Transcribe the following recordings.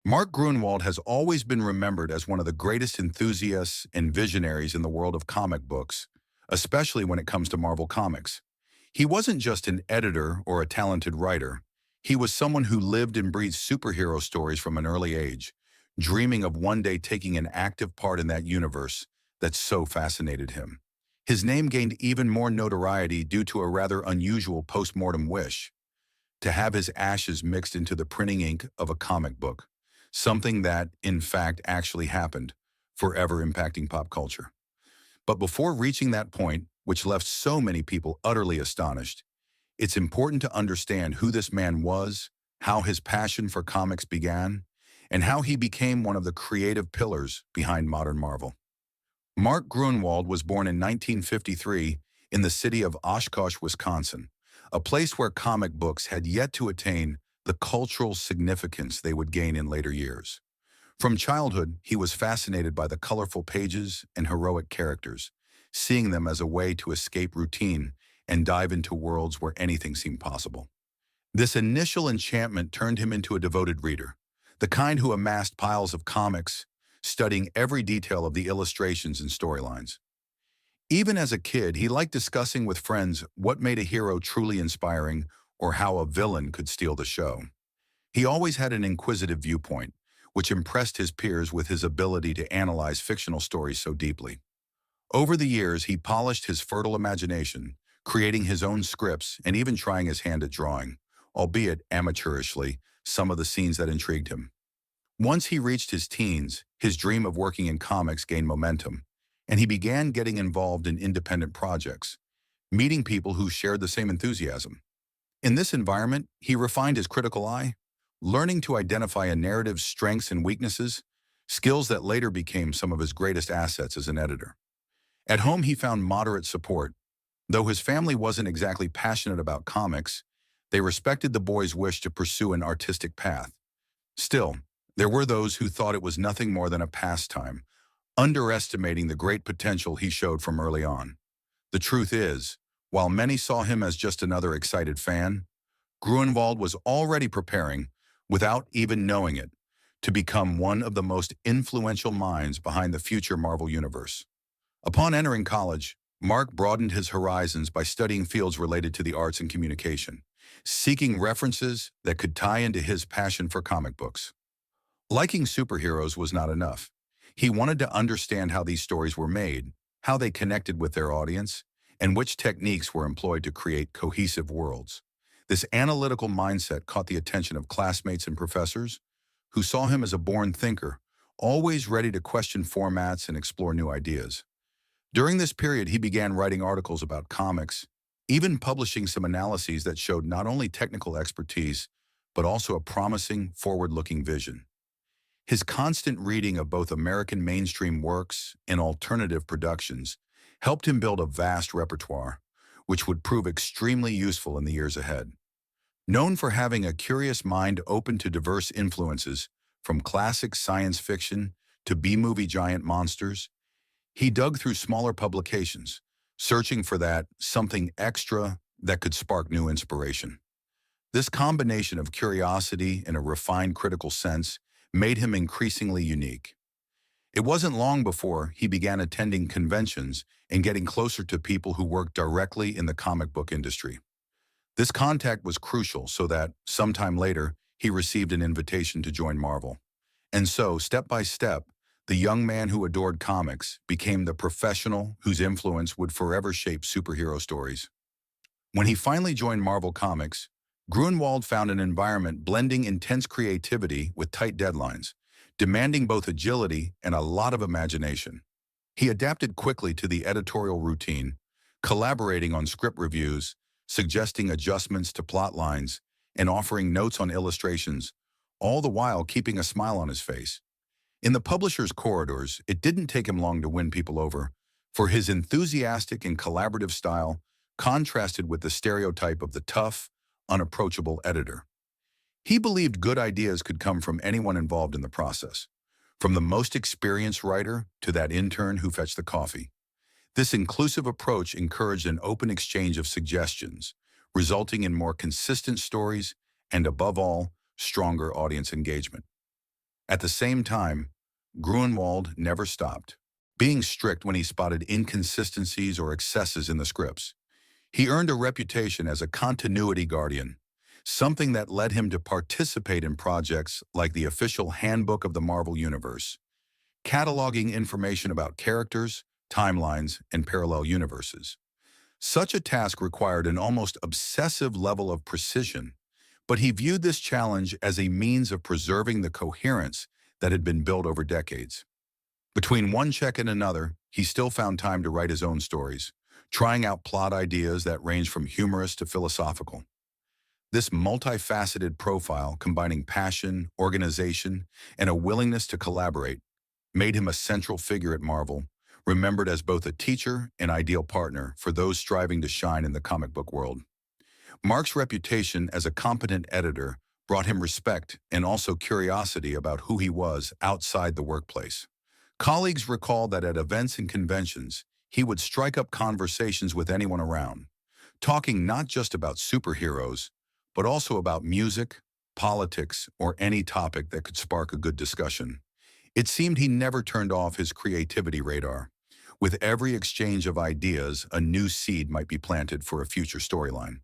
Mark Gruenwald has always been remembered as one of the greatest enthusiasts and visionaries in the world of comic books, especially when it comes to Marvel Comics. He wasn't just an editor or a talented writer. He was someone who lived and breathed superhero stories from an early age, dreaming of one day taking an active part in that universe that so fascinated him. His name gained even more notoriety due to a rather unusual post-mortem wish to have his ashes mixed into the printing ink of a comic book, something that, in fact, actually happened, forever impacting pop culture. But before reaching that point, which left so many people utterly astonished, it's important to understand who this man was, how his passion for comics began, and how he became one of the creative pillars behind modern Marvel. Mark Gruenwald was born in 1953 in the city of Oshkosh, Wisconsin, a place where comic books had yet to attain the cultural significance they would gain in later years. From childhood, he was fascinated by the colorful pages and heroic characters, seeing them as a way to escape routine and dive into worlds where anything seemed possible. This initial enchantment turned him into a devoted reader, the kind who amassed piles of comics, studying every detail of the illustrations and storylines. Even as a kid, he liked discussing with friends what made a hero truly inspiring or how a villain could steal the show. He always had an inquisitive viewpoint, which impressed his peers with his ability to analyze fictional stories so deeply. Over the years, he polished his fertile imagination, creating his own scripts and even trying his hand at drawing, albeit amateurishly, some of the scenes that intrigued him. Once he reached his teens, his dream of working in comics gained momentum, and he began getting involved in independent projects, meeting people who shared the same enthusiasm. In this environment, he refined his critical eye, learning to identify a narrative's strengths and weaknesses, skills that later became some of his greatest assets as an editor. At home, he found moderate support. Though his family wasn't exactly passionate about comics, they respected the boy's wish to pursue an artistic path. Still, there were those who thought it was nothing more than a pastime, underestimating the great potential he showed from early on. The truth is, while many saw him as just another excited fan, Gruenwald was already preparing, without even knowing it, to become one of the most influential minds behind the future Marvel Universe. Upon entering college, Mark broadened his horizons by studying fields related to the arts and communication, seeking references that could tie into his passion for comic books. Liking superheroes was not enough. He wanted to understand how these stories were made, how they connected with their audience, and which techniques were employed to create cohesive worlds. This analytical mindset caught the attention of classmates and professors, who saw him as a born thinker, always ready to question formats and explore new ideas. During this period, he began writing articles about comics, even publishing some analyses that showed not only technical expertise, but also a promising, forward-looking vision. His constant reading of both American mainstream works and alternative productions helped him build a vast repertoire, which would prove extremely useful in the years ahead. Known for having a curious mind open to diverse influences, from classic science fiction to B-movie giant monsters, he dug through smaller publications, searching for that something extra that could spark new inspiration. This combination of curiosity and a refined critical sense made him increasingly unique. It wasn't long before he began attending conventions and getting closer to people who worked directly in the comic book industry. This contact was crucial so that, sometime later, he received an invitation to join Marvel. And so, step by step, the young man who adored comics became the professional whose influence would forever shape superhero stories. When he finally joined Marvel Comics, Gruenwald found an environment blending intense creativity with tight deadlines, demanding both agility and a lot of imagination. He adapted quickly to the editorial routine, collaborating on script reviews, suggesting adjustments to plot lines, and offering notes on illustrations, all the while keeping a smile on his face. In the publisher's corridors, it didn't take him long to win people over, for his enthusiastic and collaborative style contrasted with the stereotype of the tough, unapproachable editor. He believed good ideas could come from anyone involved in the process, from the most experienced writer to that intern who fetched the coffee. This inclusive approach encouraged an open exchange of suggestions, resulting in more consistent stories and, above all, stronger audience engagement. At the same time, Grunwald never stopped, being strict when he spotted inconsistencies or excesses in the scripts. He earned a reputation as a continuity guardian, something that led him to participate in projects like the official Handbook of the Marvel Universe, cataloging information about characters, timelines, and parallel universes. Such a task required an almost obsessive level of precision, but he viewed this challenge as a means of preserving the coherence that had been built over decades. Between one check and another, he still found time to write his own stories, trying out plot ideas that range from humorous to philosophical. This multifaceted profile, combining passion, organization, and a willingness to collaborate, made him a central figure at Marvel, remembered as both a teacher and ideal partner for those striving to shine in the comic book world. Mark's reputation as a competent editor brought him respect and also curiosity about who he was outside the workplace. Colleagues recall that at events and conventions, he would strike up conversations with anyone around, talking not just about superheroes, but also about music, politics, or any topic that could spark a good discussion. It seemed he never turned off his creativity radar. With every exchange of ideas, a new seed might be planted for a future storyline.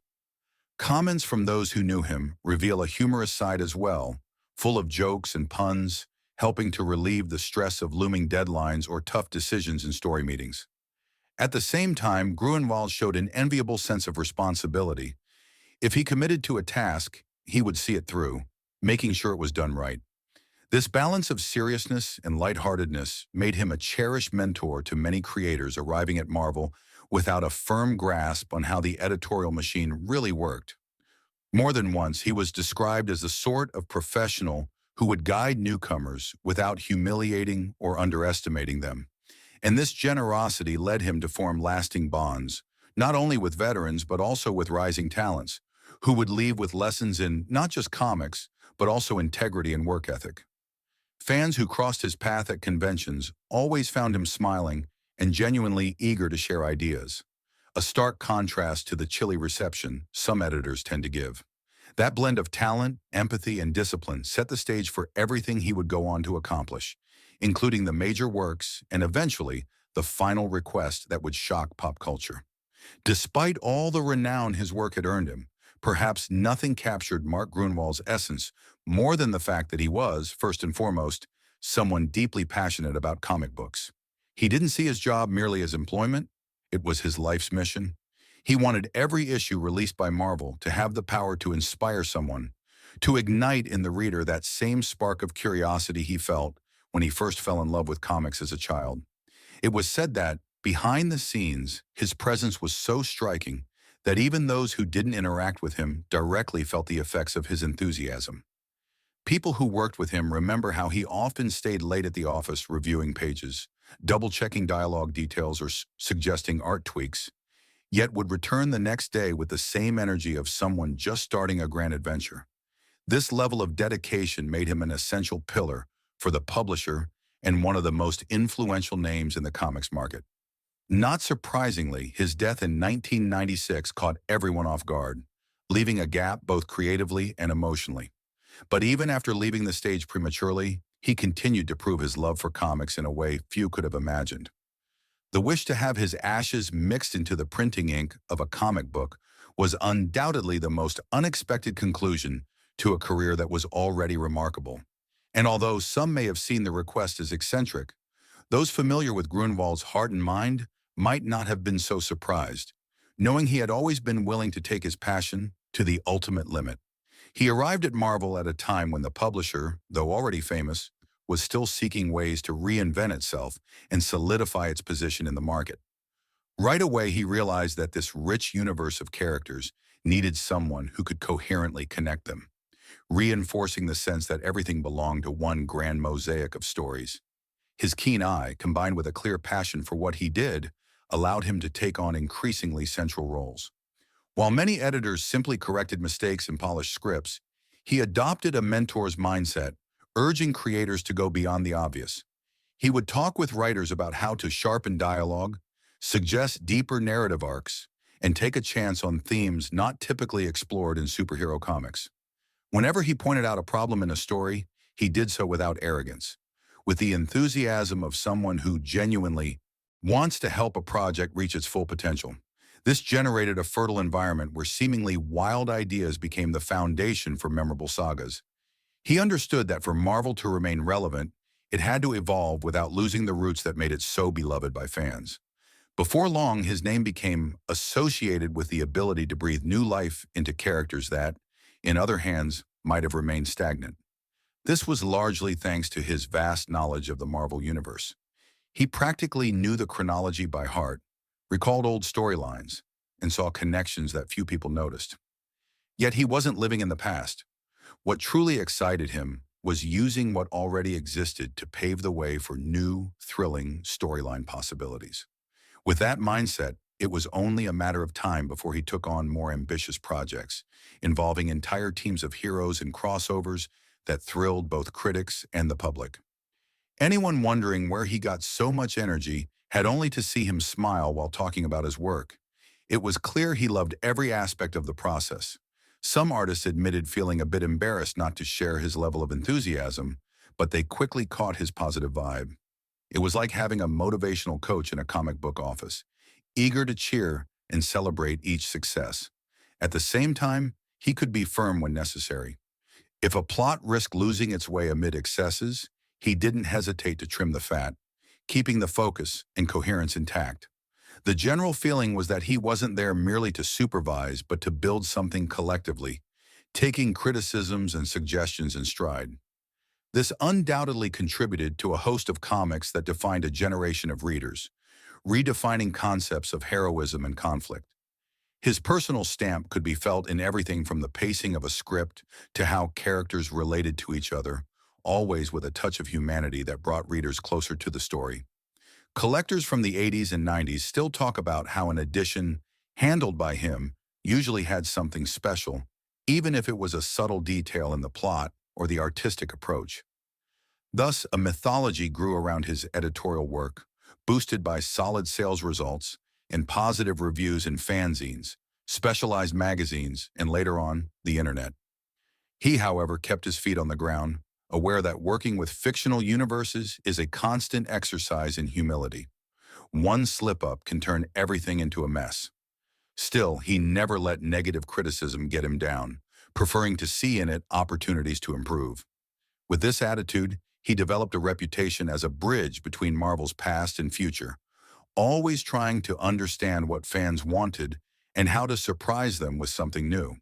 Comments from those who knew him reveal a humorous side as well, full of jokes and puns, helping to relieve the stress of looming deadlines or tough decisions in story meetings. At the same time, Gruenwald showed an enviable sense of responsibility. If he committed to a task, he would see it through, making sure it was done right. This balance of seriousness and lightheartedness made him a cherished mentor to many creators arriving at Marvel without a firm grasp on how the editorial machine really worked. More than once, he was described as the sort of professional who would guide newcomers without humiliating or underestimating them. And this generosity led him to form lasting bonds, not only with veterans but also with rising talents, who would leave with lessons in not just comics, but also integrity and work ethic. Fans who crossed his path at conventions always found him smiling and genuinely eager to share ideas, a stark contrast to the chilly reception some editors tend to give. That blend of talent, empathy, and discipline set the stage for everything he would go on to accomplish, including the major works and eventually the final request that would shock pop culture. Despite all the renown his work had earned him, perhaps nothing captured Mark Gruenwald's essence more than the fact that he was, first and foremost, someone deeply passionate about comic books. He didn't see his job merely as employment, it was his life's mission. He wanted every issue released by Marvel to have the power to inspire someone, to ignite in the reader that same spark of curiosity he felt when he first fell in love with comics as a child. It was said that, behind the scenes, his presence was so striking that even those who didn't interact with him directly felt the effects of his enthusiasm. People who worked with him remember how he often stayed late at the office reviewing pages, double-checking dialogue details or suggesting art tweaks, yet would return the next day with the same energy of someone just starting a grand adventure. This level of dedication made him an essential pillar for the publisher and one of the most influential names in the comics market. Not surprisingly, his death in 1996 caught everyone off guard, leaving a gap both creatively and emotionally. But even after leaving the stage prematurely, he continued to prove his love for comics in a way few could have imagined. The wish to have his ashes mixed into the printing ink of a comic book was undoubtedly the most unexpected conclusion to a career that was already remarkable. And although some may have seen the request as eccentric, those familiar with Grunwald's heart and mind might not have been so surprised, knowing he had always been willing to take his passion to the ultimate limit. He arrived at Marvel at a time when the publisher, though already famous, was still seeking ways to reinvent itself and solidify its position in the market. Right away, he realized that this rich universe of characters needed someone who could coherently connect them, reinforcing the sense that everything belonged to one grand mosaic of stories. His keen eye, combined with a clear passion for what he did, allowed him to take on increasingly central roles. While many editors simply corrected mistakes and polished scripts, he adopted a mentor's mindset, urging creators to go beyond the obvious. He would talk with writers about how to sharpen dialogue, suggest deeper narrative arcs, and take a chance on themes not typically explored in superhero comics. Whenever he pointed out a problem in a story, he did so without arrogance, with the enthusiasm of someone who genuinely wants to help a project reach its full potential. This generated a fertile environment where seemingly wild ideas became the foundation for memorable sagas. He understood that for Marvel to remain relevant, it had to evolve without losing the roots that made it so beloved by fans. Before long, his name became associated with the ability to breathe new life into characters that, in other hands, might have remained stagnant. This was largely thanks to his vast knowledge of the Marvel Universe. He practically knew the chronology by heart, recalled old storylines, and saw connections that few people noticed. Yet he wasn't living in the past. What truly excited him was using what already existed to pave the way for new, thrilling storyline possibilities. With that mindset, it was only a matter of time before he took on more ambitious projects, involving entire teams of heroes and crossovers that thrilled both critics and the public. Anyone wondering where he got so much energy had only to see him smile while talking about his work. It was clear he loved every aspect of the process. Some artists admitted feeling a bit embarrassed not to share his level of enthusiasm, but they quickly caught his positive vibe. It was like having a motivational coach in a comic book office, eager to cheer and celebrate each success. At the same time, he could be firm when necessary. If a plot risked losing its way amid excesses, he didn't hesitate to trim the fat, keeping the focus and coherence intact. The general feeling was that he wasn't there merely to supervise, but to build something collectively, taking criticisms and suggestions in stride. This undoubtedly contributed to a host of comics that defined a generation of readers, redefining concepts of heroism and conflict. His personal stamp could be felt in everything from the pacing of a script to how characters related to each other, always with a touch of humanity that brought readers closer to the story. Collectors from the 80s and 90s still talk about how an edition handled by him usually had something special, even if it was a subtle detail in the plot or the artistic approach. Thus, a mythology grew around his editorial work, boosted by solid sales results and positive reviews in fanzines, specialized magazines, and later on, the internet. He, however, kept his feet on the ground, aware that working with fictional universes is a constant exercise in humility. One slip-up can turn everything into a mess. Still, he never let negative criticism get him down, preferring to see in it opportunities to improve. With this attitude, he developed a reputation as a bridge between Marvel's past and future, always trying to understand what fans wanted and how to surprise them with something new.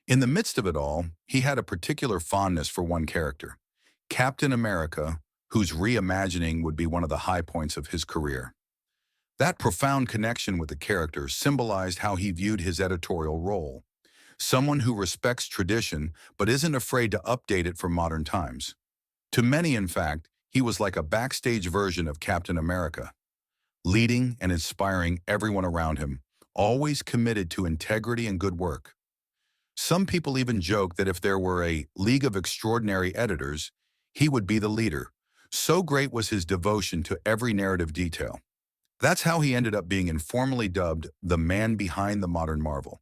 In the midst of it all, he had a particular fondness for one character, Captain America, whose reimagining would be one of the high points of his career. That profound connection with the character symbolized how he viewed his editorial role, someone who respects tradition but isn't afraid to update it for modern times. To many, in fact, he was like a backstage version of Captain America, leading and inspiring everyone around him, always committed to integrity and good work. Some people even joke that if there were a League of Extraordinary Editors, he would be the leader. So great was his devotion to every narrative detail. That's how he ended up being informally dubbed the man behind the modern Marvel,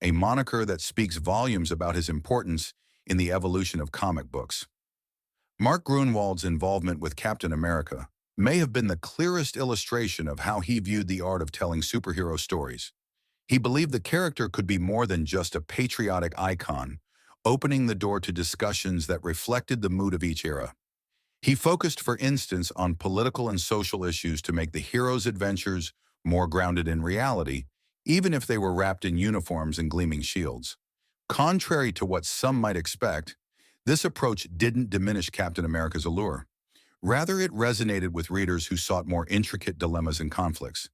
a moniker that speaks volumes about his importance in the evolution of comic books. Mark Gruenwald's involvement with Captain America may have been the clearest illustration of how he viewed the art of telling superhero stories. He believed the character could be more than just a patriotic icon, opening the door to discussions that reflected the mood of each era. He focused, for instance, on political and social issues to make the hero's adventures more grounded in reality, even if they were wrapped in uniforms and gleaming shields. Contrary to what some might expect, this approach didn't diminish Captain America's allure. Rather, it resonated with readers who sought more intricate dilemmas and conflicts.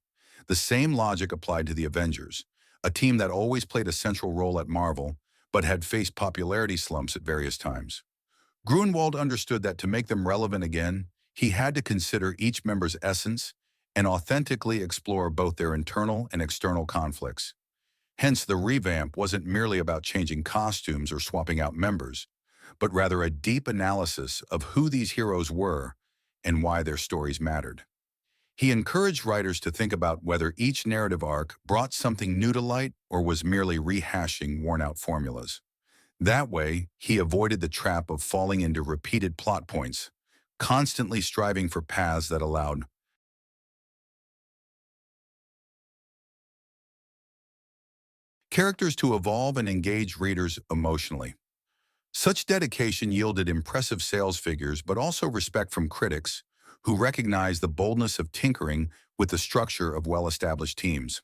The same logic applied to the Avengers, a team that always played a central role at Marvel, but had faced popularity slumps at various times. Gruenwald understood that to make them relevant again, he had to consider each member's essence and authentically explore both their internal and external conflicts. Hence, the revamp wasn't merely about changing costumes or swapping out members, but rather a deep analysis of who these heroes were and why their stories mattered. He encouraged writers to think about whether each narrative arc brought something new to light or was merely rehashing worn-out formulas. That way, he avoided the trap of falling into repeated plot points, constantly striving for paths that allowed characters to evolve and engage readers emotionally. Such dedication yielded impressive sales figures, but also respect from critics who recognized the boldness of tinkering with the structure of well-established teams.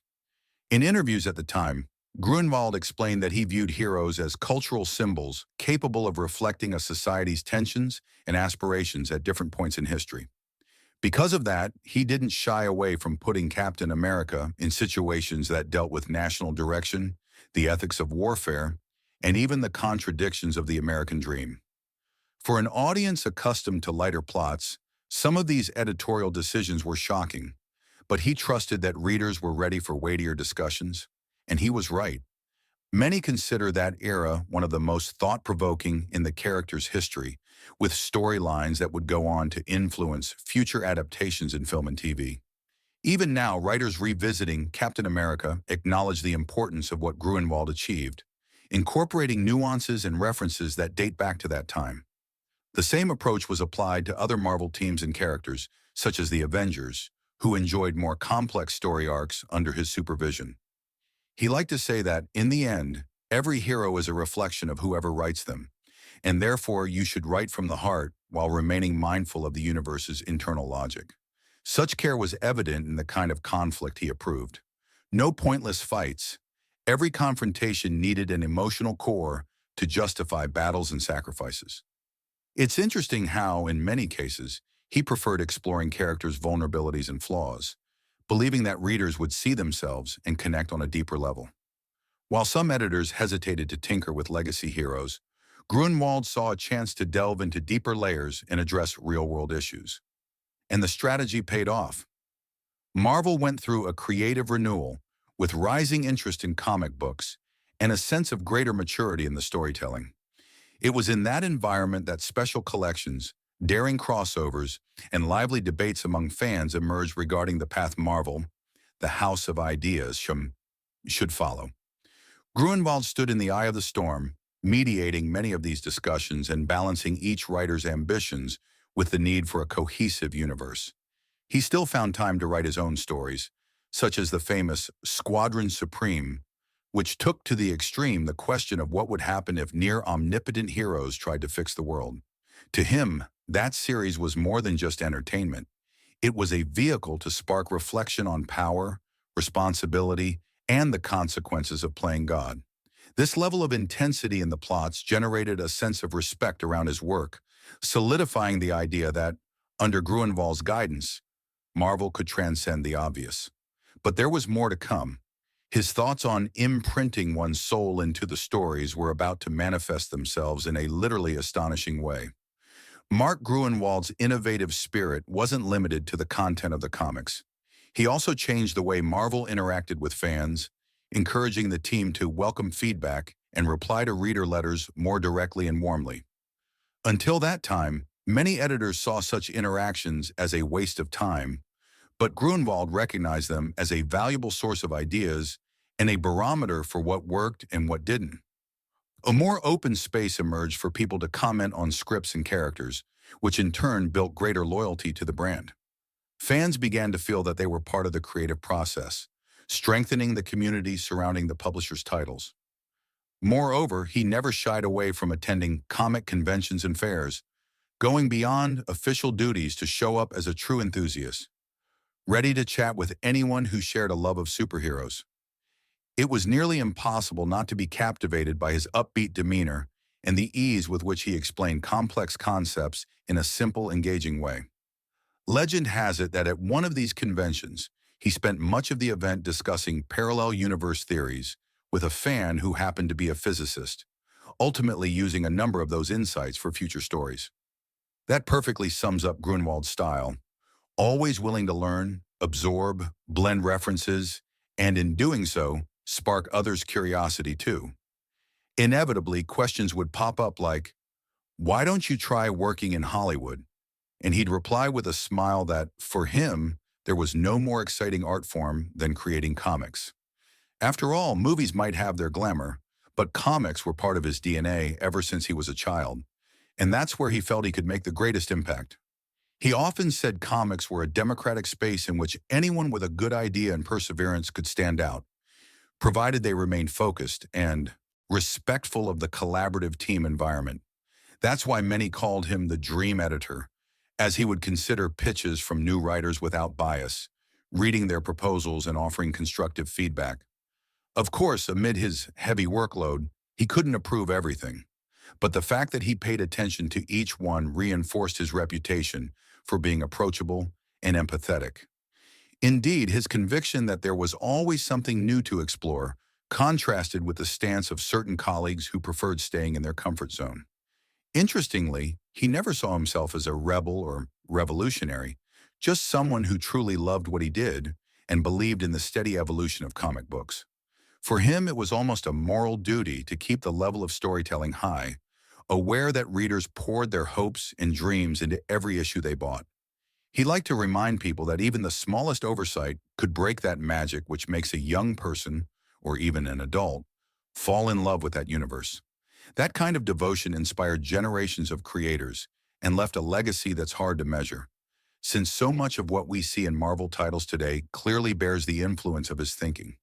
In interviews at the time, Grunwald explained that he viewed heroes as cultural symbols capable of reflecting a society's tensions and aspirations at different points in history. Because of that, he didn't shy away from putting Captain America in situations that dealt with national direction, the ethics of warfare, and even the contradictions of the American dream. For an audience accustomed to lighter plots, some of these editorial decisions were shocking, but he trusted that readers were ready for weightier discussions, and he was right. Many consider that era one of the most thought-provoking in the character's history, with storylines that would go on to influence future adaptations in film and TV. Even now, writers revisiting Captain America acknowledge the importance of what Grunwald achieved, incorporating nuances and references that date back to that time. The same approach was applied to other Marvel teams and characters, such as the Avengers, who enjoyed more complex story arcs under his supervision. He liked to say that, in the end, every hero is a reflection of whoever writes them, and therefore you should write from the heart while remaining mindful of the universe's internal logic. Such care was evident in the kind of conflict he approved. No pointless fights. Every confrontation needed an emotional core to justify battles and sacrifices. It's interesting how, in many cases, he preferred exploring characters' vulnerabilities and flaws, believing that readers would see themselves and connect on a deeper level. While some editors hesitated to tinker with legacy heroes, Grunwald saw a chance to delve into deeper layers and address real-world issues. And the strategy paid off. Marvel went through a creative renewal with rising interest in comic books and a sense of greater maturity in the storytelling. It was in that environment that special collections, daring crossovers, and lively debates among fans emerged regarding the path Marvel, the House of Ideas, should follow. Grunwald stood in the eye of the storm, mediating many of these discussions and balancing each writer's ambitions with the need for a cohesive universe. He still found time to write his own stories, such as the famous Squadron Supreme, which took to the extreme the question of what would happen if near-omnipotent heroes tried to fix the world. To him, that series was more than just entertainment. It was a vehicle to spark reflection on power, responsibility, and the consequences of playing God. This level of intensity in the plots generated a sense of respect around his work, solidifying the idea that, under Grunwald's guidance, Marvel could transcend the obvious. But there was more to come. His thoughts on imprinting one's soul into the stories were about to manifest themselves in a literally astonishing way. Mark Gruenwald's innovative spirit wasn't limited to the content of the comics. He also changed the way Marvel interacted with fans, encouraging the team to welcome feedback and reply to reader letters more directly and warmly. Until that time, many editors saw such interactions as a waste of time, but Grunwald recognized them as a valuable source of ideas and a barometer for what worked and what didn't. A more open space emerged for people to comment on scripts and characters, which in turn built greater loyalty to the brand. Fans began to feel that they were part of the creative process, strengthening the community surrounding the publisher's titles. Moreover, he never shied away from attending comic conventions and fairs, going beyond official duties to show up as a true enthusiast, ready to chat with anyone who shared a love of superheroes. It was nearly impossible not to be captivated by his upbeat demeanor and the ease with which he explained complex concepts in a simple, engaging way. Legend has it that at one of these conventions, he spent much of the event discussing parallel universe theories with a fan who happened to be a physicist, ultimately using a number of those insights for future stories. That perfectly sums up Grunwald's style, always willing to learn, absorb, blend references, and in doing so, spark others' curiosity too. Inevitably, questions would pop up like, "Why don't you try working in Hollywood?" And he'd reply with a smile that, for him, there was no more exciting art form than creating comics. After all, movies might have their glamour, but comics were part of his DNA ever since he was a child, and that's where he felt he could make the greatest impact. He often said comics were a democratic space in which anyone with a good idea and perseverance could stand out, provided they remained focused and respectful of the collaborative team environment. That's why many called him the dream editor, as he would consider pitches from new writers without bias, reading their proposals and offering constructive feedback. Of course, amid his heavy workload, he couldn't approve everything, but the fact that he paid attention to each one reinforced his reputation for being approachable and empathetic. Indeed, his conviction that there was always something new to explore contrasted with the stance of certain colleagues who preferred staying in their comfort zone. Interestingly, he never saw himself as a rebel or revolutionary, just someone who truly loved what he did and believed in the steady evolution of comic books. For him, it was almost a moral duty to keep the level of storytelling high, aware that readers poured their hopes and dreams into every issue they bought. He liked to remind people that even the smallest oversight could break that magic which makes a young person, or even an adult, fall in love with that universe. That kind of devotion inspired generations of creators and left a legacy that's hard to measure, since so much of what we see in Marvel titles today clearly bears the influence of his thinking.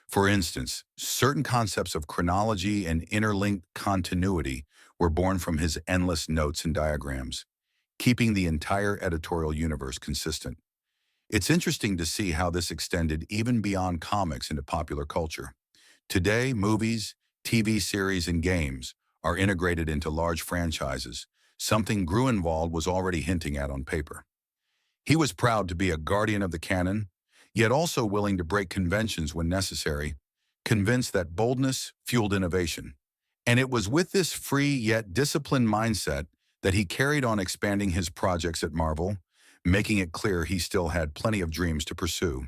For instance, certain concepts of chronology and interlinked continuity were born from his endless notes and diagrams, keeping the entire editorial universe consistent. It's interesting to see how this extended even beyond comics into popular culture. Today, movies, TV series, and games are integrated into large franchises, something Gruenwald was already hinting at on paper. He was proud to be a guardian of the canon, yet also willing to break conventions when necessary, convinced that boldness fueled innovation. And it was with this free yet disciplined mindset that he carried on expanding his projects at Marvel, making it clear he still had plenty of dreams to pursue.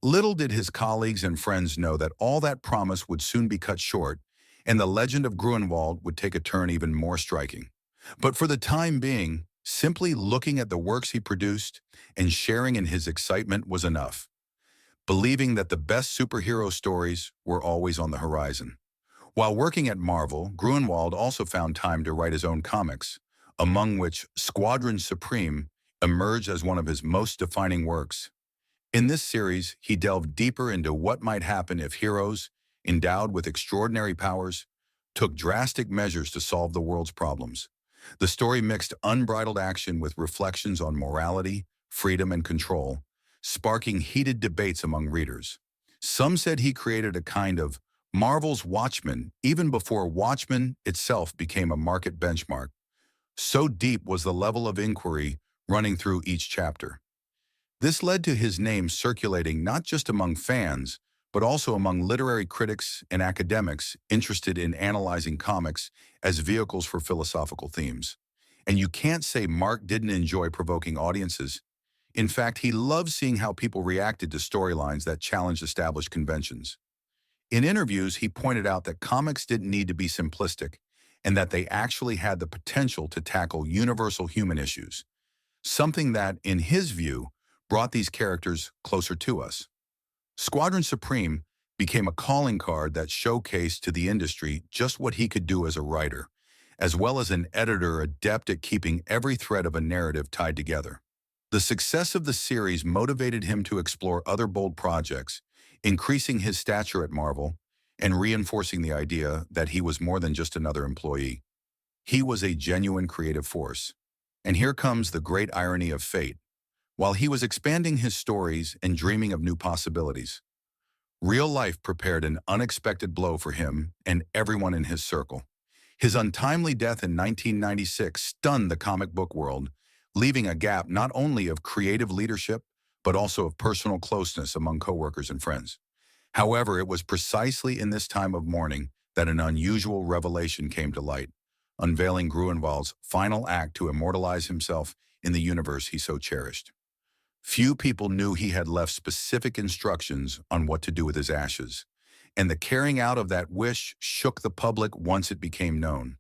Little did his colleagues and friends know that all that promise would soon be cut short, and the legend of Gruenwald would take a turn even more striking. But for the time being, simply looking at the works he produced and sharing in his excitement was enough, believing that the best superhero stories were always on the horizon. While working at Marvel, Gruenwald also found time to write his own comics, among which Squadron Supreme emerged as one of his most defining works. In this series, he delved deeper into what might happen if heroes, endowed with extraordinary powers, took drastic measures to solve the world's problems. The story mixed unbridled action with reflections on morality, freedom, and control, sparking heated debates among readers. Some said he created a kind of Marvel's Watchmen even before Watchmen itself became a market benchmark. So deep was the level of inquiry running through each chapter. This led to his name circulating not just among fans, but also among literary critics and academics interested in analyzing comics as vehicles for philosophical themes. And you can't say Mark didn't enjoy provoking audiences. In fact, he loved seeing how people reacted to storylines that challenged established conventions. In interviews, he pointed out that comics didn't need to be simplistic, and that they actually had the potential to tackle universal human issues, something that, in his view, brought these characters closer to us. Squadron Supreme became a calling card that showcased to the industry just what he could do as a writer, as well as an editor adept at keeping every thread of a narrative tied together. The success of the series motivated him to explore other bold projects, increasing his stature at Marvel and reinforcing the idea that he was more than just another employee. He was a genuine creative force. And here comes the great irony of fate. While he was expanding his stories and dreaming of new possibilities, real life prepared an unexpected blow for him and everyone in his circle. His untimely death in 1996 stunned the comic book world, leaving a gap not only of creative leadership, but also of personal closeness among coworkers and friends. However, it was precisely in this time of mourning that an unusual revelation came to light, unveiling Gruenwald's final act to immortalize himself in the universe he so cherished. Few people knew he had left specific instructions on what to do with his ashes, and the carrying out of that wish shook the public once it became known.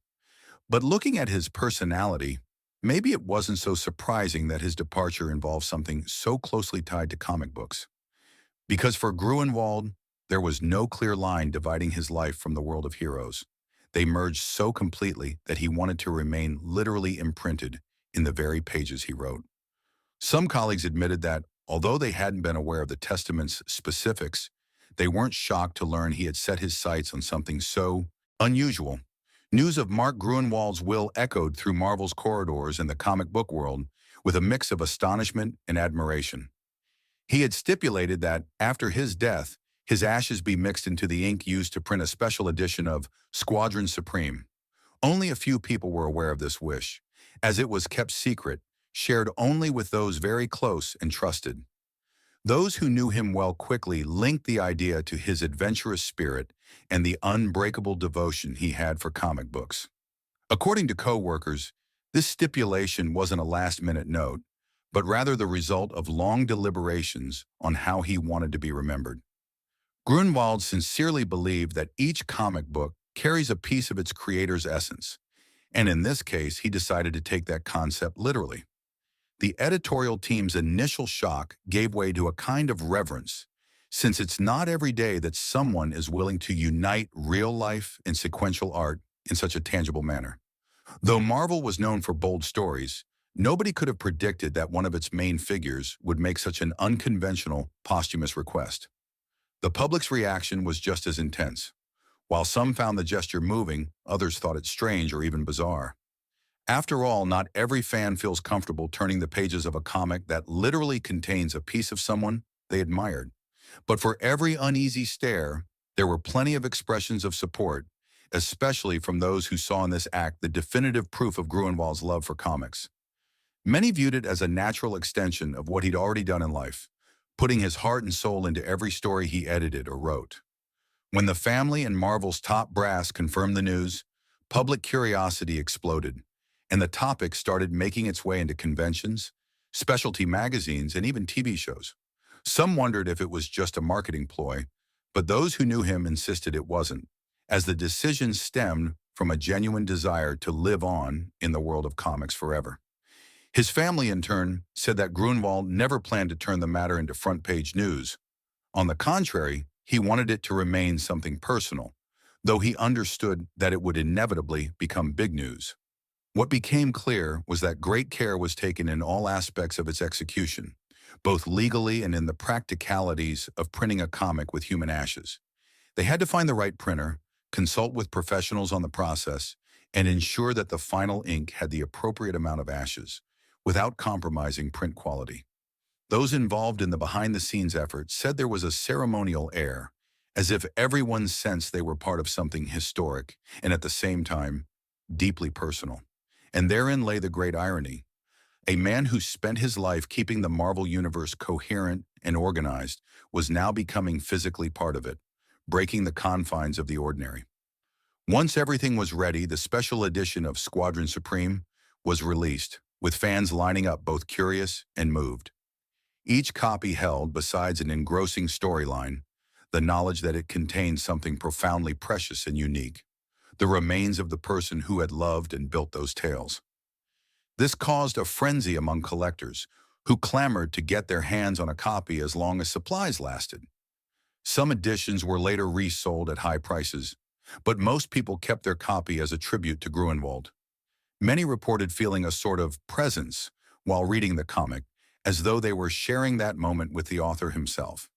But looking at his personality, maybe it wasn't so surprising that his departure involved something so closely tied to comic books. Because for Gruenwald, There was no clear line dividing his life from the world of heroes. They merged so completely that he wanted to remain literally imprinted in the very pages he wrote. Some colleagues admitted that, although they hadn't been aware of the Testament's specifics, they weren't shocked to learn he had set his sights on something so unusual. News of Mark Gruenwald's will echoed through Marvel's corridors in the comic book world with a mix of astonishment and admiration. He had stipulated that, after his death, his ashes be mixed into the ink used to print a special edition of Squadron Supreme. Only a few people were aware of this wish, as it was kept secret, shared only with those very close and trusted. Those who knew him well quickly linked the idea to his adventurous spirit and the unbreakable devotion he had for comic books. According to co-workers, this stipulation wasn't a last-minute note, but rather the result of long deliberations on how he wanted to be remembered. Grunwald sincerely believed that each comic book carries a piece of its creator's essence, and in this case, he decided to take that concept literally. The editorial team's initial shock gave way to a kind of reverence, since it's not every day that someone is willing to unite real life and sequential art in such a tangible manner. Though Marvel was known for bold stories, nobody could have predicted that one of its main figures would make such an unconventional, posthumous request. The public's reaction was just as intense. While some found the gesture moving, others thought it strange or even bizarre. After all, not every fan feels comfortable turning the pages of a comic that literally contains a piece of someone they admired. But for every uneasy stare, there were plenty of expressions of support, especially from those who saw in this act the definitive proof of Gruenwald's love for comics. Many viewed it as a natural extension of what he'd already done in life, putting his heart and soul into every story he edited or wrote. When the family and Marvel's top brass confirmed the news, public curiosity exploded, and the topic started making its way into conventions, specialty magazines, and even TV shows. Some wondered if it was just a marketing ploy, but those who knew him insisted it wasn't, as the decision stemmed from a genuine desire to live on in the world of comics forever. His family, in turn, said that Gruenwald never planned to turn the matter into front-page news. On the contrary, he wanted it to remain something personal, though he understood that it would inevitably become big news. What became clear was that great care was taken in all aspects of its execution, both legally and in the practicalities of printing a comic with human ashes. They had to find the right printer, consult with professionals on the process, and ensure that the final ink had the appropriate amount of ashes, without compromising print quality. Those involved in the behind-the-scenes effort said there was a ceremonial air, as if everyone sensed they were part of something historic and at the same time, deeply personal. And therein lay the great irony. A man who spent his life keeping the Marvel Universe coherent and organized was now becoming physically part of it, breaking the confines of the ordinary. Once everything was ready, the special edition of Squadron Supreme was released, with fans lining up both curious and moved. Each copy held, besides an engrossing storyline, the knowledge that it contained something profoundly precious and unique, the remains of the person who had loved and built those tales. This caused a frenzy among collectors, who clamored to get their hands on a copy as long as supplies lasted. Some editions were later resold at high prices, but most people kept their copy as a tribute to Gruenwald. Many reported feeling a sort of presence while reading the comic, as though they were sharing that moment with the author himself.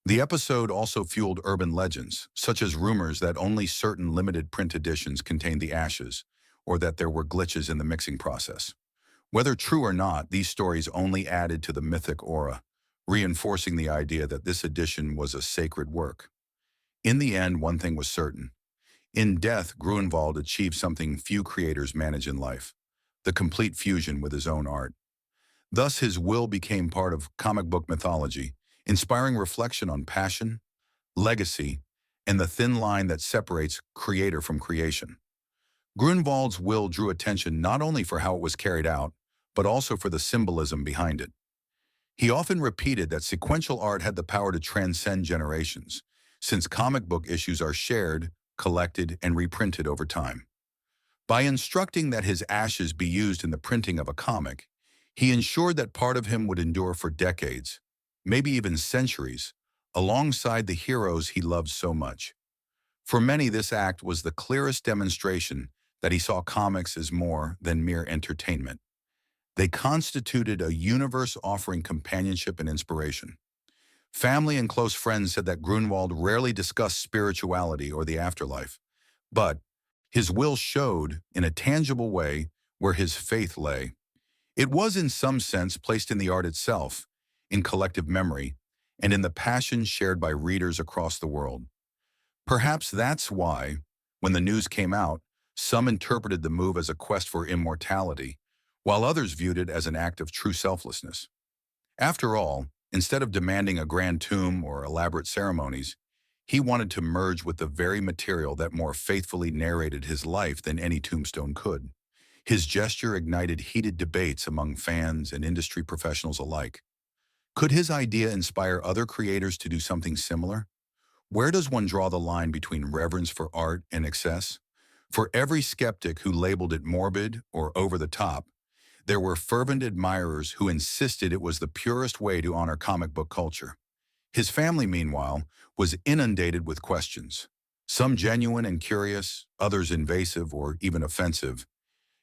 The episode also fueled urban legends, such as rumors that only certain limited print editions contained the ashes, or that there were glitches in the mixing process. Whether true or not, these stories only added to the mythic aura, reinforcing the idea that this edition was a sacred work. In the end, one thing was certain. In death, Gruenwald achieved something few creators manage in life, the complete fusion with his own art. Thus, his will became part of comic book mythology, inspiring reflection on passion, legacy, and the thin line that separates creator from creation. Grunwald's will drew attention not only for how it was carried out, but also for the symbolism behind it. He often repeated that sequential art had the power to transcend generations, since comic book issues are shared, collected, and reprinted over time. By instructing that his ashes be used in the printing of a comic, he ensured that part of him would endure for decades, maybe even centuries, alongside the heroes he loved so much. For many, this act was the clearest demonstration that he saw comics as more than mere entertainment. They constituted a universe offering companionship and inspiration. Family and close friends said that Grunwald rarely discussed spirituality or the afterlife, but his will showed in a tangible way where his faith lay. It was in some sense placed in the art itself, in collective memory, and in the passion shared by readers across the world. Perhaps that's why, when the news came out, some interpreted the move as a quest for immortality, while others viewed it as an act of true selflessness. After all, instead of demanding a grand tomb or elaborate ceremonies, he wanted to merge with the very material that more faithfully narrated his life than any tombstone could. His gesture ignited heated debates among fans and industry professionals alike. Could his idea inspire other creators to do something similar? Where does one draw the line between reverence for art and excess? For every skeptic who labeled it morbid or over the top, there were fervent admirers who insisted it was the purest way to honor comic book culture. His family, meanwhile, was inundated with questions, some genuine and curious, others invasive or even offensive,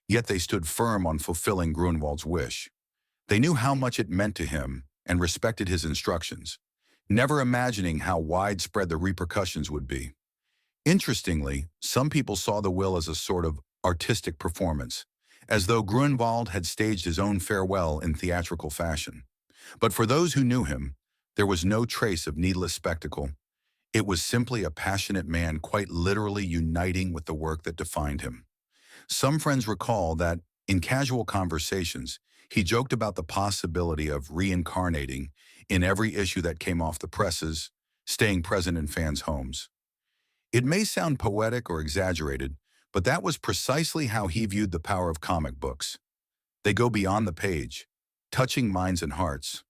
yet they stood firm on fulfilling Grunwald's wish. They knew how much it meant to him and respected his instructions, never imagining how widespread the repercussions would be. Interestingly, some people saw the will as a sort of artistic performance, as though Grunwald had staged his own farewell in theatrical fashion. But for those who knew him, there was no trace of needless spectacle. It was simply a passionate man quite literally uniting with the work that defined him. Some friends recall that, in casual conversations, he joked about the possibility of reincarnating in every issue that came off the presses, staying present in fans' homes. It may sound poetic or exaggerated, but that was precisely how he viewed the power of comic books. They go beyond the page, touching minds and hearts.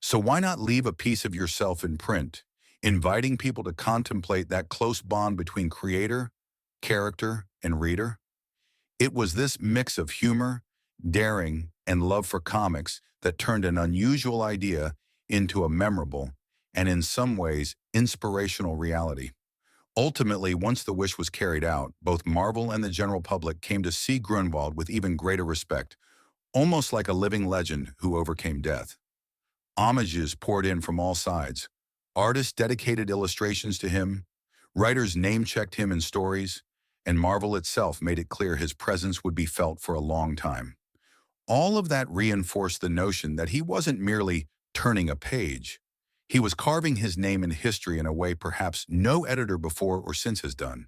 So why not leave a piece of yourself in print, inviting people to contemplate that close bond between creator, character, and reader? It was this mix of humor, daring, and love for comics that turned an unusual idea into a memorable, and in some ways, inspirational reality. Ultimately, once the wish was carried out, both Marvel and the general public came to see Grunwald with even greater respect, almost like a living legend who overcame death. Homages poured in from all sides. Artists dedicated illustrations to him, writers name-checked him in stories, and Marvel itself made it clear his presence would be felt for a long time. All of that reinforced the notion that he wasn't merely turning a page. He was carving his name in history in a way perhaps no editor before or since has done.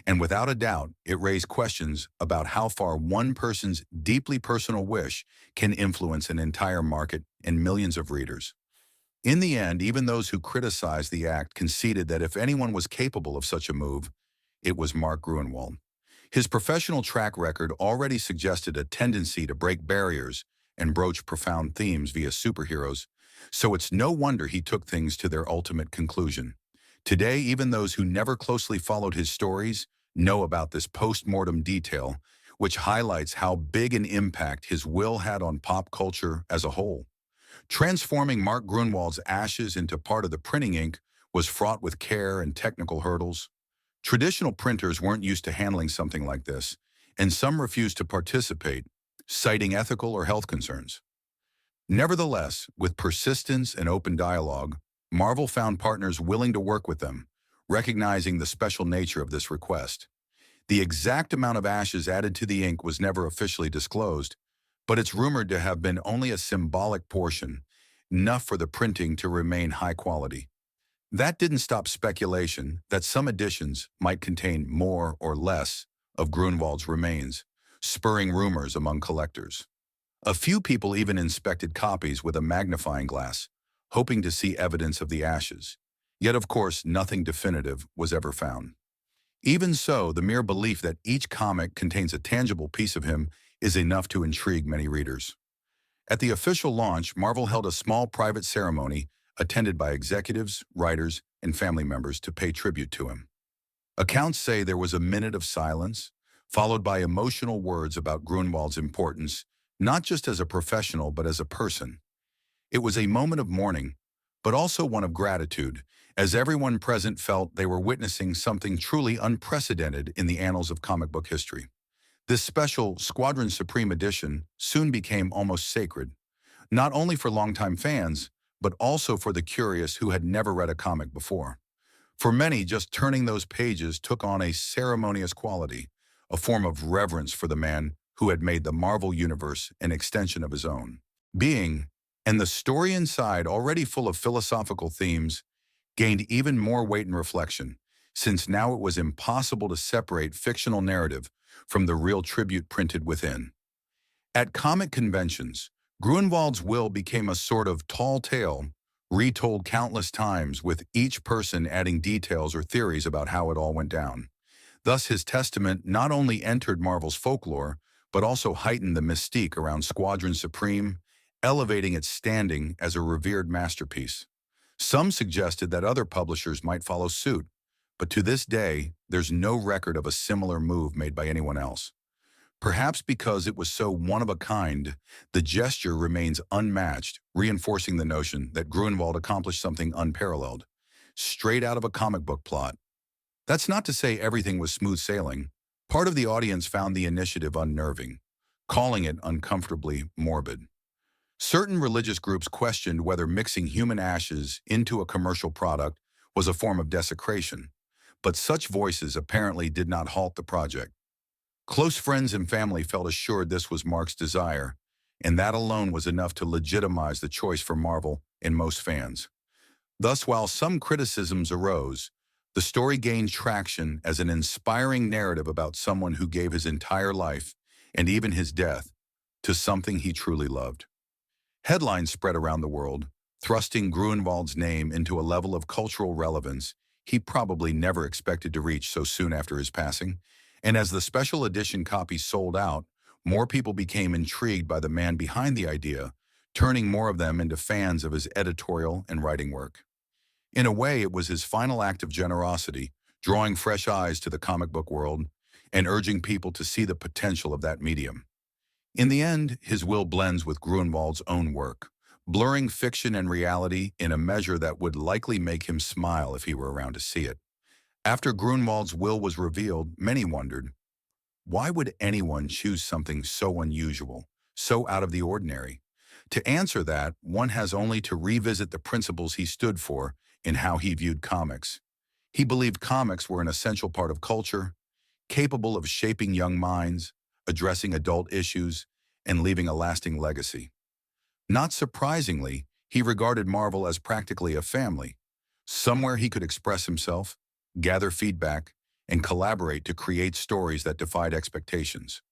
And without a doubt, it raised questions about how far one person's deeply personal wish can influence an entire market and millions of readers. In the end, even those who criticized the act conceded that if anyone was capable of such a move, it was Mark Gruenwald. His professional track record already suggested a tendency to break barriers and broach profound themes via superheroes, so it's no wonder he took things to their ultimate conclusion. Today, even those who never closely followed his stories know about this post-mortem detail, which highlights how big an impact his will had on pop culture as a whole. Transforming Mark Gruenwald's ashes into part of the printing ink was fraught with care and technical hurdles. Traditional printers weren't used to handling something like this, and some refused to participate, citing ethical or health concerns. Nevertheless, with persistence and open dialogue, Marvel found partners willing to work with them, recognizing the special nature of this request. The exact amount of ashes added to the ink was never officially disclosed, but it's rumored to have been only a symbolic portion, enough for the printing to remain high quality. That didn't stop speculation that some editions might contain more or less of Grunwald's remains, spurring rumors among collectors. A few people even inspected copies with a magnifying glass, hoping to see evidence of the ashes. Yet, of course, nothing definitive was ever found. Even so, the mere belief that each comic contains a tangible piece of him is enough to intrigue many readers. At the official launch, Marvel held a small private ceremony attended by executives, writers, and family members to pay tribute to him. Accounts say there was a minute of silence, followed by emotional words about Grunwald's importance, not just as a professional but as a person. It was a moment of mourning, but also one of gratitude, as everyone present felt they were witnessing something truly unprecedented in the annals of comic book history. This special Squadron Supreme edition soon became almost sacred, not only for longtime fans, but also for the curious who had never read a comic before. For many, just turning those pages took on a ceremonious quality, a form of reverence for the man who had made the Marvel Universe an extension of his own being, and the story inside, already full of philosophical themes, gained even more weight and reflection, since now it was impossible to separate fictional narrative from the real tribute printed within. At comic conventions, Grunwald's will became a sort of tall tale, retold countless times with each person adding details or theories about how it all went down. Thus, his testament not only entered Marvel's folklore, but also heightened the mystique around Squadron Supreme, elevating its standing as a revered masterpiece. Some suggested that other publishers might follow suit, but to this day, there's no record of a similar move made by anyone else. Perhaps because it was so one-of-a-kind, the gesture remains unmatched, reinforcing the notion that Grunwald accomplished something unparalleled, straight out of a comic book plot. That's not to say everything was smooth sailing. Part of the audience found the initiative unnerving, calling it uncomfortably morbid. Certain religious groups questioned whether mixing human ashes into a commercial product was a form of desecration, but such voices apparently did not halt the project. Close friends and family felt assured this was Mark's desire, and that alone was enough to legitimize the choice for Marvel in most fans. Thus, while some criticisms arose, the story gained traction as an inspiring narrative about someone who gave his entire life, and even his death, to something he truly loved. Headlines spread around the world, thrusting Grunwald's name into a level of cultural relevance he probably never expected to reach so soon after his passing. And as the special edition copies sold out, more people became intrigued by the man behind the idea, turning more of them into fans of his editorial and writing work. In a way, it was his final act of generosity, drawing fresh eyes to the comic book world and urging people to see the potential of that medium. In the end, his will blends with Grunwald's own work, blurring fiction and reality in a measure that would likely make him smile if he were around to see it. After Grunwald's will was revealed, many wondered, why would anyone choose something so unusual, so out of the ordinary? To answer that, one has only to revisit the principles he stood for in how he viewed comics. He believed comics were an essential part of culture, capable of shaping young minds, addressing adult issues, and leaving a lasting legacy. Not surprisingly, he regarded Marvel as practically a family, somewhere he could express himself, gather feedback, and collaborate to create stories that defied expectations.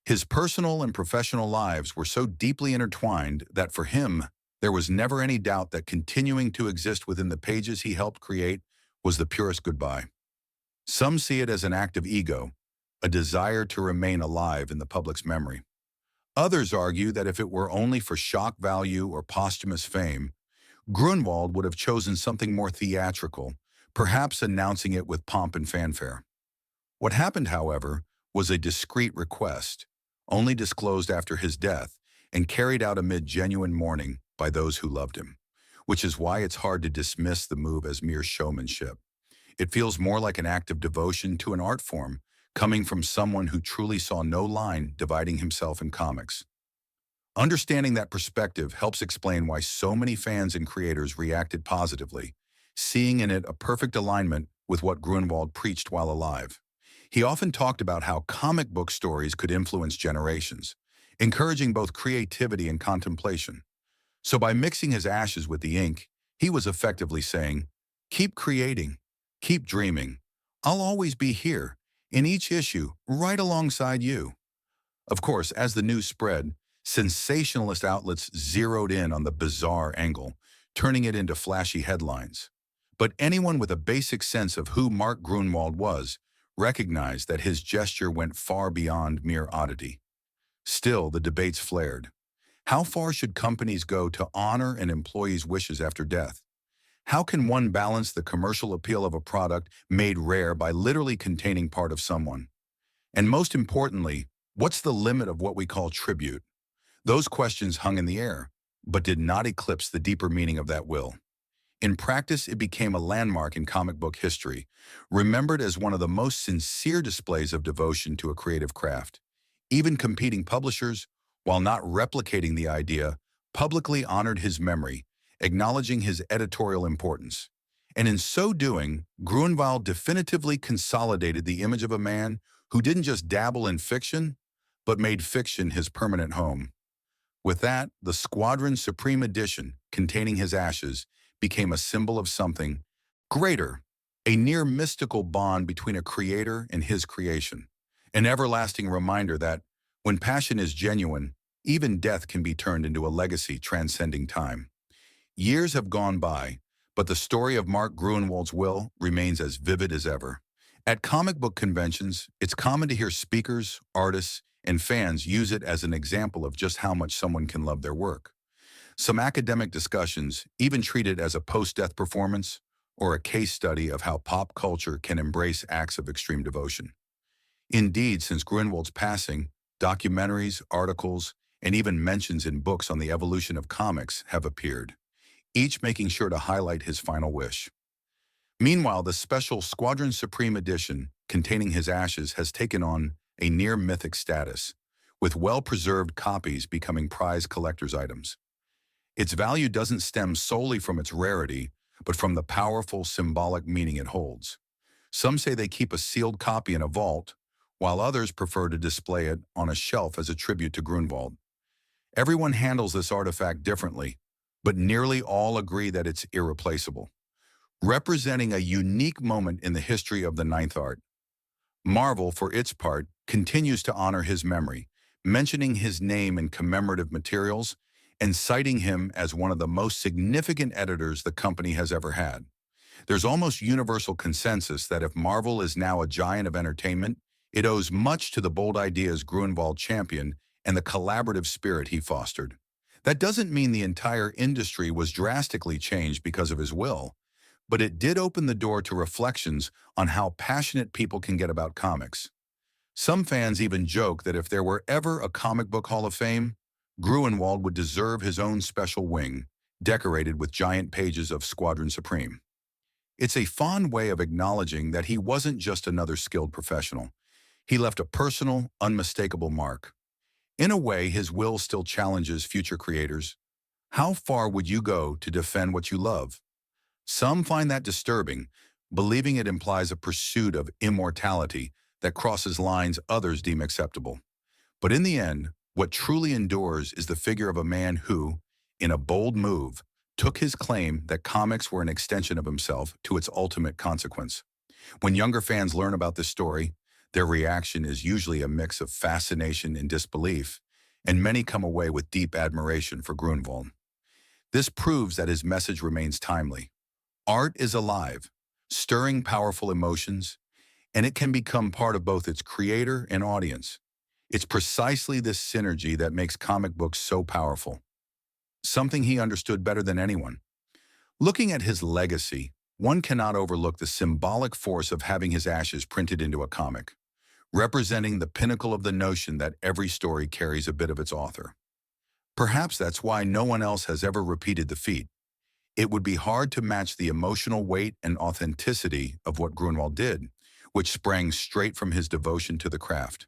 His personal and professional lives were so deeply intertwined that for him, there was never any doubt that continuing to exist within the pages he helped create was the purest goodbye. Some see it as an act of ego, a desire to remain alive in the public's memory. Others argue that if it were only for shock value or posthumous fame, Grunwald would have chosen something more theatrical, perhaps announcing it with pomp and fanfare. What happened, however, was a discreet request, only disclosed after his death and carried out amid genuine mourning by those who loved him, which is why it's hard to dismiss the move as mere showmanship. It feels more like an act of devotion to an art form, coming from someone who truly saw no line dividing himself in comics. Understanding that perspective helps explain why so many fans and creators reacted positively, seeing in it a perfect alignment with what Grunwald preached while alive. He often talked about how comic book stories could influence generations, encouraging both creativity and contemplation. So by mixing his ashes with the ink, he was effectively saying, keep creating, keep dreaming. I'll always be here, in each issue, right alongside you. Of course, as the news spread, sensationalist outlets zeroed in on the bizarre angle, turning it into flashy headlines. But anyone with a basic sense of who Mark Grunwald was recognized that his gesture went far beyond mere oddity. Still, the debates flared. How far should companies go to honor an employee's wishes after death? How can one balance the commercial appeal of a product made rare by literally containing part of someone? And most importantly, what's the limit of what we call tribute? Those questions hung in the air, but did not eclipse the deeper meaning of that will. In practice, it became a landmark in comic book history, remembered as one of the most sincere displays of devotion to a creative craft. Even competing publishers, while not replicating the idea, publicly honored his memory, acknowledging his editorial importance. And in so doing, Grunwald definitively consolidated the image of a man who didn't just dabble in fiction, but made fiction his permanent home. With that, the Squadron Supreme Edition, containing his ashes, became a symbol of something greater, a near mystical bond between a creator and his creation, an everlasting reminder that, when passion is genuine, even death can be turned into a legacy transcending time. Years have gone by, but the story of Mark Gruenwald's will remains as vivid as ever. At comic book conventions, it's common to hear speakers, artists, and fans use it as an example of just how much someone can love their work. Some academic discussions even treat it as a post-death performance or a case study of how pop culture can embrace acts of extreme devotion. Indeed, since Grunwald's passing, documentaries, articles, and even mentions in books on the evolution of comics have appeared, each making sure to highlight his final wish. Meanwhile, the special Squadron Supreme edition, containing his ashes, has taken on a near-mythic status, with well-preserved copies becoming prized collector's items. Its value doesn't stem solely from its rarity, but from the powerful symbolic meaning it holds. Some say they keep a sealed copy in a vault, while others prefer to display it on a shelf as a tribute to Grunwald. Everyone handles this artifact differently, but nearly all agree that it's irreplaceable, representing a unique moment in the history of the Ninth Art. Marvel, for its part, continues to honor his memory, mentioning his name in commemorative materials and citing him as one of the most significant editors the company has ever had. There's almost universal consensus that if Marvel is now a giant of entertainment, it owes much to the bold ideas Grunwald championed and the collaborative spirit he fostered. That doesn't mean the entire industry was drastically changed because of his will, but it did open the door to reflections on how passionate people can get about comics. Some fans even joke that if there were ever a comic book Hall of Fame, Gruenwald would deserve his own special wing, decorated with giant pages of Squadron Supreme. It's a fond way of acknowledging that he wasn't just another skilled professional. He left a personal, unmistakable mark. In a way, his will still challenges future creators. How far would you go to defend what you love? Some find that disturbing, believing it implies a pursuit of immortality that crosses lines others deem acceptable. But in the end, what truly endures is the figure of a man who, in a bold move, took his claim that comics were an extension of himself to its ultimate consequence. When younger fans learn about this story, their reaction is usually a mix of fascination and disbelief, and many come away with deep admiration for Grunwald. This proves that his message remains timely. Art is alive, stirring powerful emotions, and it can become part of both its creator and audience. It's precisely this synergy that makes comic books so powerful, something he understood better than anyone. Looking at his legacy, one cannot overlook the symbolic force of having his ashes printed into a comic, representing the pinnacle of the notion that every story carries a bit of its author. Perhaps that's why no one else has ever repeated the feat. It would be hard to match the emotional weight and authenticity of what Grunwald did, which sprang straight from his devotion to the craft.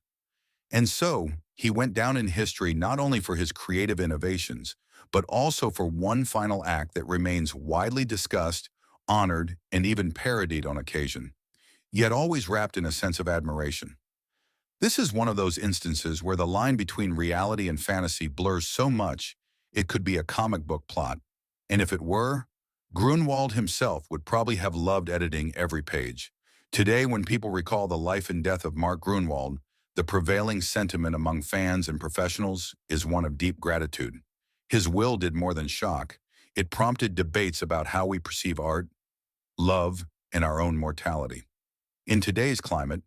And so, he went down in history not only for his creative innovations, but also for one final act that remains widely discussed, honored, and even parodied on occasion, yet always wrapped in a sense of admiration. This is one of those instances where the line between reality and fantasy blurs so much it could be a comic book plot. And if it were, Grunwald himself would probably have loved editing every page. Today, when people recall the life and death of Mark Grunwald, the prevailing sentiment among fans and professionals is one of deep gratitude. His will did more than shock. It prompted debates about how we perceive art, love, and our own mortality. In today's climate,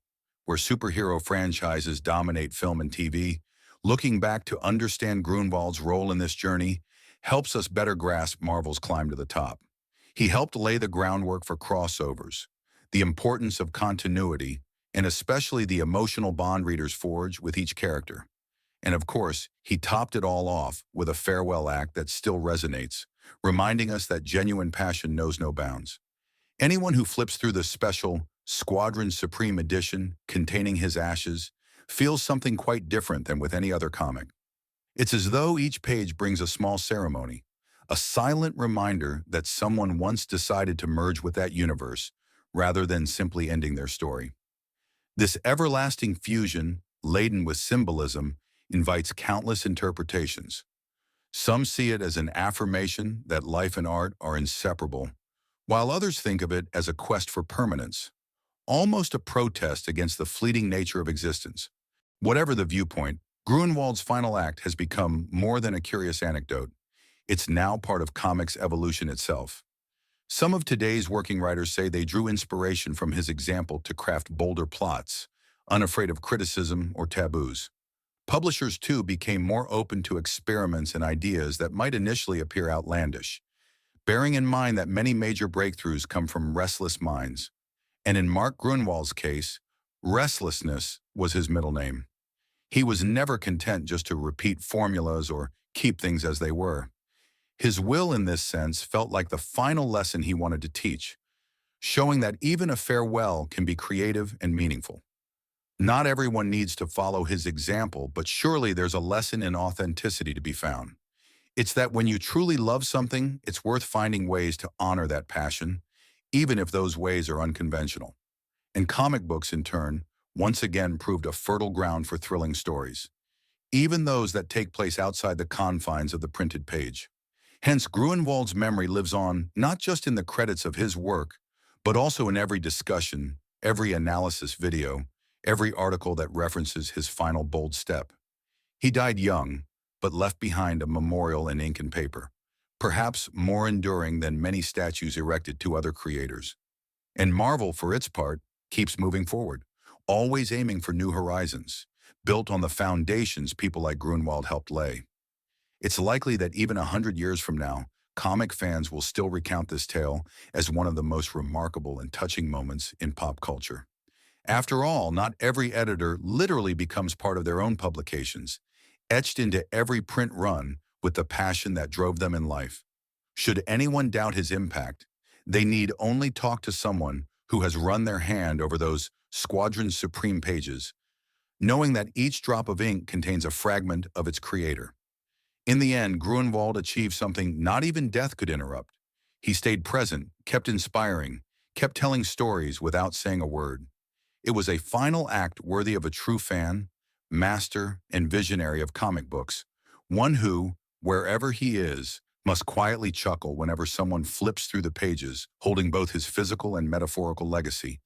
where superhero franchises dominate film and TV, looking back to understand Grunwald's role in this journey helps us better grasp Marvel's climb to the top. He helped lay the groundwork for crossovers, the importance of continuity, and especially the emotional bond readers forge with each character. And of course, he topped it all off with a farewell act that still resonates, reminding us that genuine passion knows no bounds. Anyone who flips through the special Squadron Supreme edition containing his ashes feels something quite different than with any other comic. It's as though each page brings a small ceremony, a silent reminder that someone once decided to merge with that universe rather than simply ending their story. This everlasting fusion, laden with symbolism, invites countless interpretations. Some see it as an affirmation that life and art are inseparable, while others think of it as a quest for permanence, almost a protest against the fleeting nature of existence. Whatever the viewpoint, Grunwald's final act has become more than a curious anecdote. It's now part of comics evolution itself. Some of today's working writers say they drew inspiration from his example to craft bolder plots, unafraid of criticism or taboos. Publishers, too, became more open to experiments and ideas that might initially appear outlandish, bearing in mind that many major breakthroughs come from restless minds. And in Mark Grunwald's case, restlessness was his middle name. He was never content just to repeat formulas or keep things as they were. His will, in this sense, felt like the final lesson he wanted to teach, showing that even a farewell can be creative and meaningful. Not everyone needs to follow his example, but surely there's a lesson in authenticity to be found. It's that when you truly love something, it's worth finding ways to honor that passion, even if those ways are unconventional. And comic books, in turn, once again proved a fertile ground for thrilling stories, even those that take place outside the confines of the printed page. Hence, Grunwald's memory lives on not just in the credits of his work, but also in every discussion, every analysis video, every article that references his final bold step. He died young, but left behind a memorial in ink and paper, perhaps more enduring than many statues erected to other creators. And Marvel, for its part, keeps moving forward, always aiming for new horizons, built on the foundations people like Grunwald helped lay. It's likely that even 100 years from now, comic fans will still recount this tale as one of the most remarkable and touching moments in pop culture. After all, not every editor literally becomes part of their own publications, etched into every print run with the passion that drove them in life. Should anyone doubt his impact, they need only talk to someone who has run their hand over those Squadron Supreme pages, knowing that each drop of ink contains a fragment of its creator. In the end, Grunwald achieved something not even death could interrupt. He stayed present, kept inspiring, kept telling stories without saying a word. It was a final act worthy of a true fan, master, and visionary of comic books, one who, wherever he is, must quietly chuckle whenever someone flips through the pages, holding both his physical and metaphorical legacy,